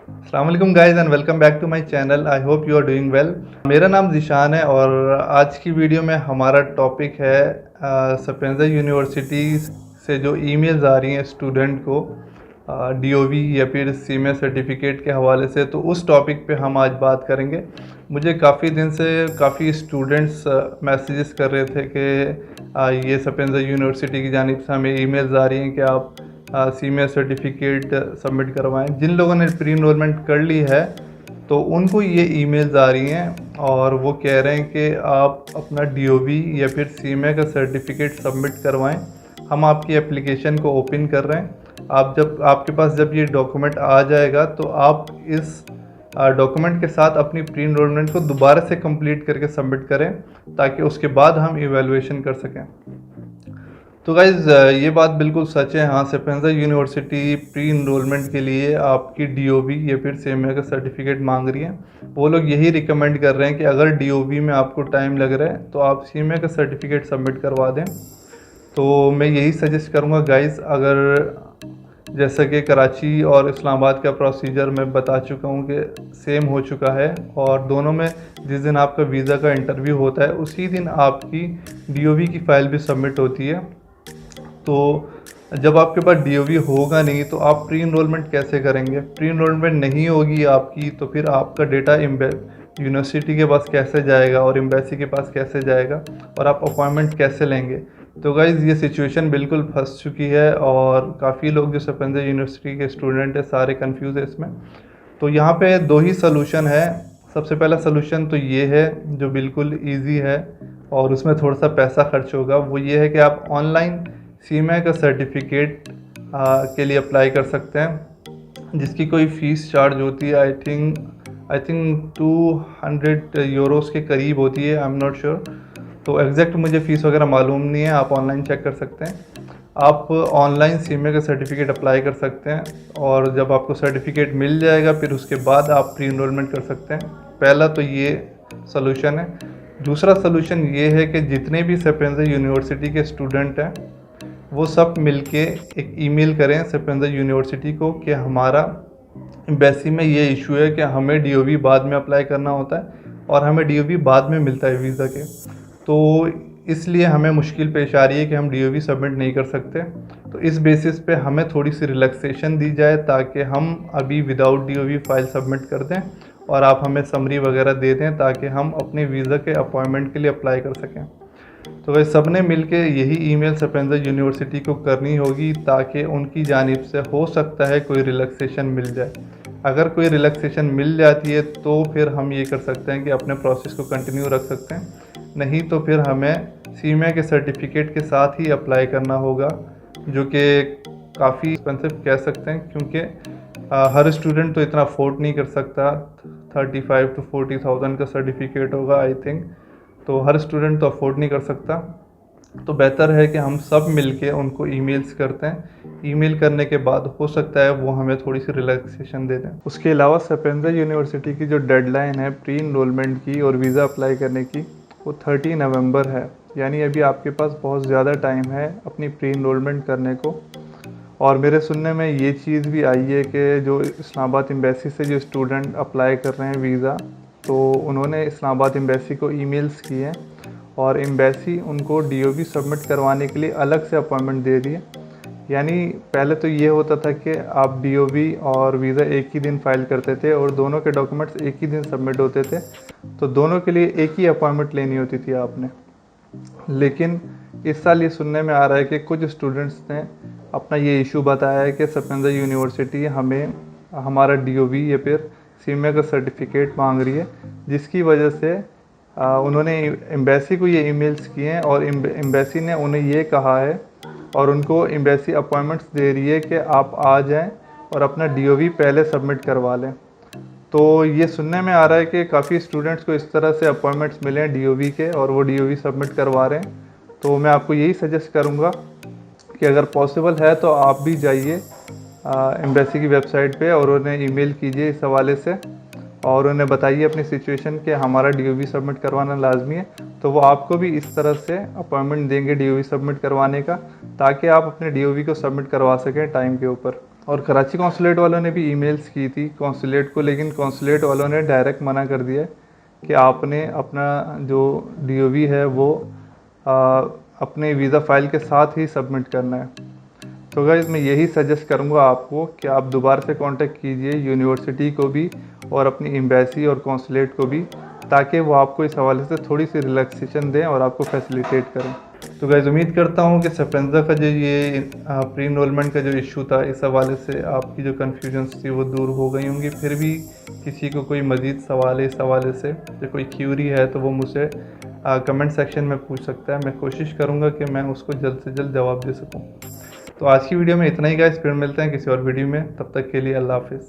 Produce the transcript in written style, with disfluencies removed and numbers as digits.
अस्सलाम वालेकुम guys and welcome back to my channel. I hope you are doing well. मेरा नाम ज़ीशान है और आज की वीडियो में हमारा टॉपिक है सपिएंजा यूनिवर्सिटी से जो ईमेल्स आ रही हैं स्टूडेंट को डीओवी या फिर सीएमए सर्टिफिकेट के हवाले से। तो उस टॉपिक पे हम आज बात करेंगे। मुझे काफ़ी दिन से काफ़ी स्टूडेंट्स मैसेजेस कर रहे थे कि ये सपिएंजा यूनिवर्सिटी की जानिब से हमें ईमेल्स आ रही हैं कि आप सीनियर सर्टिफिकेट सबमिट करवाएं। जिन लोगों ने प्री इनरोलमेंट कर ली है तो उनको ये ईमेल्स आ रही हैं और वो कह रहे हैं कि आप अपना डीओवी या फिर सीएमए का सर्टिफिकेट सबमिट करवाएं। हम आपकी एप्लीकेशन को ओपन कर रहे हैं। आप जब आपके पास जब ये डॉक्यूमेंट आ जाएगा तो आप इस डॉक्यूमेंट के साथ अपनी प्री इनरोलमेंट को दोबारा से कंप्लीट करके सबमिट करें ताकि उसके बाद हम इवैल्यूएशन कर सकें। तो गाइज़ ये बात बिल्कुल सच है। हाँ, सपिएंजा यूनिवर्सिटी प्री इनरोलमेंट के लिए आपकी डीओवी या फिर सीएमए का सर्टिफिकेट मांग रही है। वो लोग यही रिकमेंड कर रहे हैं कि अगर डीओवी में आपको टाइम लग रहा है तो आप सीएमए का सर्टिफिकेट सबमिट करवा दें। तो मैं यही सजेस्ट करूँगा गाइज़, अगर जैसा कि कराची और इस्लामाबाद का प्रोसीजर मैं बता चुका हूँ कि सेम हो चुका है और दोनों में जिस दिन आपका वीज़ा का इंटरव्यू होता है उसी दिन आपकी डीओवी की फ़ाइल भी सबमिट होती है। तो जब आपके पास डीओवी होगा नहीं तो आप प्री इनरोलमेंट कैसे करेंगे? प्री इनरोलमेंट नहीं होगी आपकी तो फिर आपका डेटा यूनिवर्सिटी के पास कैसे जाएगा और एम्बेसी के पास कैसे जाएगा और आप अपॉइंटमेंट कैसे लेंगे? तो गाइज़ ये सिचुएशन बिल्कुल फंस चुकी है और काफ़ी लोग जो सपिएंजा यूनिवर्सिटी के स्टूडेंट हैं सारे कंफ्यूज है इसमें। तो यहाँ पे दो ही सलूशन है। सबसे पहला सलूशन तो ये है जो बिल्कुल ईजी है और उसमें थोड़ा सा पैसा खर्च होगा। वो ये है कि आप ऑनलाइन सीएमए का सर्टिफिकेट के लिए अप्लाई कर सकते हैं जिसकी कोई फ़ीस चार्ज होती है। आई थिंक 200 यूरोस के करीब होती है। आई एम नॉट श्योर, तो एग्जैक्ट मुझे फ़ीस वगैरह मालूम नहीं है। आप ऑनलाइन चेक कर सकते हैं। आप ऑनलाइन सीएमए का सर्टिफिकेट अप्लाई कर सकते हैं और जब आपको सर्टिफिकेट मिल जाएगा फिर उसके बाद आप प्री इनरोलमेंट कर सकते हैं। पहला तो ये सलूशन है। दूसरा सलूशन ये है कि जितने भी सपिएंजा यूनिवर्सिटी के स्टूडेंट हैं वो सब मिलके एक ईमेल करें सपिएंजा यूनिवर्सिटी को कि हमारा एम्बेसी में ये इशू है कि हमें डीओवी बाद में अप्लाई करना होता है और हमें डीओवी बाद में मिलता है वीज़ा के। तो इसलिए हमें मुश्किल पेश आ रही है कि हम डीओवी सबमिट नहीं कर सकते। तो इस बेसिस पे हमें थोड़ी सी रिलैक्सेशन दी जाए ताकि हम अभी विदाउट डीओवी फ़ाइल सबमिट कर दें और आप हमें समरी वगैरह दे दें ताकि हम अपने वीज़ा के अपॉइंटमेंट के लिए अप्लाई कर सकें। तो वह सब ने मिल के यही ईमेल सपिएंजा यूनिवर्सिटी को करनी होगी ताकि उनकी जानिब से हो सकता है कोई रिलैक्सेशन मिल जाए। अगर कोई रिलैक्सेशन मिल जाती है तो फिर हम ये कर सकते हैं कि अपने प्रोसेस को कंटिन्यू रख सकते हैं, नहीं तो फिर हमें सीएमए के सर्टिफिकेट के साथ ही अप्लाई करना होगा जो कि काफ़ी एक्सपेंसिव कह सकते हैं क्योंकि हर स्टूडेंट तो इतना अफोर्ड नहीं कर सकता। 35 to 40,000 का सर्टिफिकेट होगा आई थिंक, तो हर स्टूडेंट तो अफोर्ड नहीं कर सकता। तो बेहतर है कि हम सब मिलके उनको ईमेल्स करते हैं। ईमेल करने के बाद हो सकता है वो हमें थोड़ी सी रिलैक्सेशन दे दें। उसके अलावा सपिएंजा यूनिवर्सिटी की जो डेडलाइन है प्री इनरोलमेंट की और वीज़ा अप्लाई करने की वो 30 नवंबर है। यानी अभी आपके पास बहुत ज़्यादा टाइम है अपनी प्री इनरोलमेंट करने को। और मेरे सुनने में ये चीज़ भी आई है कि जो इस्लामाबाद एम्बेसी से जो स्टूडेंट अप्लाई कर रहे हैं वीज़ा, तो उन्होंने इस्लामाबाद एम्बेसी को ईमेल्स किए हैं और एम्बेसी उनको डीओवी सबमिट करवाने के लिए अलग से अपॉइंटमेंट दे रही है। यानी पहले तो ये होता था कि आप डीओवी और वीज़ा एक ही दिन फाइल करते थे और दोनों के डॉक्यूमेंट्स एक ही दिन सबमिट होते थे, तो दोनों के लिए एक ही अपॉइंटमेंट लेनी होती थी आपने। लेकिन इस साल ये सुनने में आ रहा है कि कुछ स्टूडेंट्स ने अपना ये इशू बताया है कि सपिएंजा यूनिवर्सिटी हमें हमारा डीओवी या फिर सीएमए का सर्टिफिकेट मांग रही है, जिसकी वजह से उन्होंने एम्बेसी को ये ईमेल्स किए हैं और एम्बेसी ने उन्हें ये कहा है और उनको एम्बेसी अपॉइंटमेंट्स दे रही है कि आप आ जाएं और अपना डीओवी पहले सबमिट करवा लें। तो ये सुनने में आ रहा है कि काफ़ी स्टूडेंट्स को इस तरह से अपॉइंटमेंट्स मिले हैं डीओवी के और वो डीओवी सबमिट करवा रहे हैं। तो मैं आपको यही सजेस्ट करूँगा कि अगर पॉसिबल है तो आप भी जाइए एम्बेसी की वेबसाइट पे और उन्हें ईमेल कीजिए इस हवाले से और उन्हें बताइए अपनी सिचुएशन कि हमारा डीओवी सबमिट करवाना लाजमी है। तो वो आपको भी इस तरह से अपॉइंटमेंट देंगे डीओवी सबमिट करवाने का, ताकि आप अपने डीओवी को सबमिट करवा सकें टाइम के ऊपर। और कराची कौंसलेट वालों ने भी ईमेल्स की थी कौंसलेट को, लेकिन कौंसलेट वालों ने डायरेक्ट मना कर दिया कि आपने अपना जो DOV है वो अपने वीज़ा फ़ाइल के साथ ही सबमिट करना है। तो गाइस मैं यही सजेस्ट करूँगा आपको कि आप दोबारा से कांटेक्ट कीजिए यूनिवर्सिटी को भी और अपनी एम्बेसी और कौंसलेट को भी, ताकि वो आपको इस हवाले से थोड़ी सी रिलैक्सेशन दें और आपको फैसिलिटेट करें। तो गाइस उम्मीद करता हूँ कि सफेंजा का जो ये प्री इनरोलमेंट का जो इशू था, इस हवाले से आपकी जो कन्फ्यूजन्स थी वो दूर हो गई होंगी। फिर भी किसी को कोई मज़ीद सवाल है इस हवाले से या कोई क्यूरी है तो वो मुझसे कमेंट सेक्शन में पूछ सकता है। मैं कोशिश करूँगा कि मैं उसको जल्द से जल्द जवाब दे सकूँ। तो आज की वीडियो में इतना ही गाइस, फिर मिलते हैं किसी और वीडियो में, तब तक के लिए अल्लाह हाफिज़।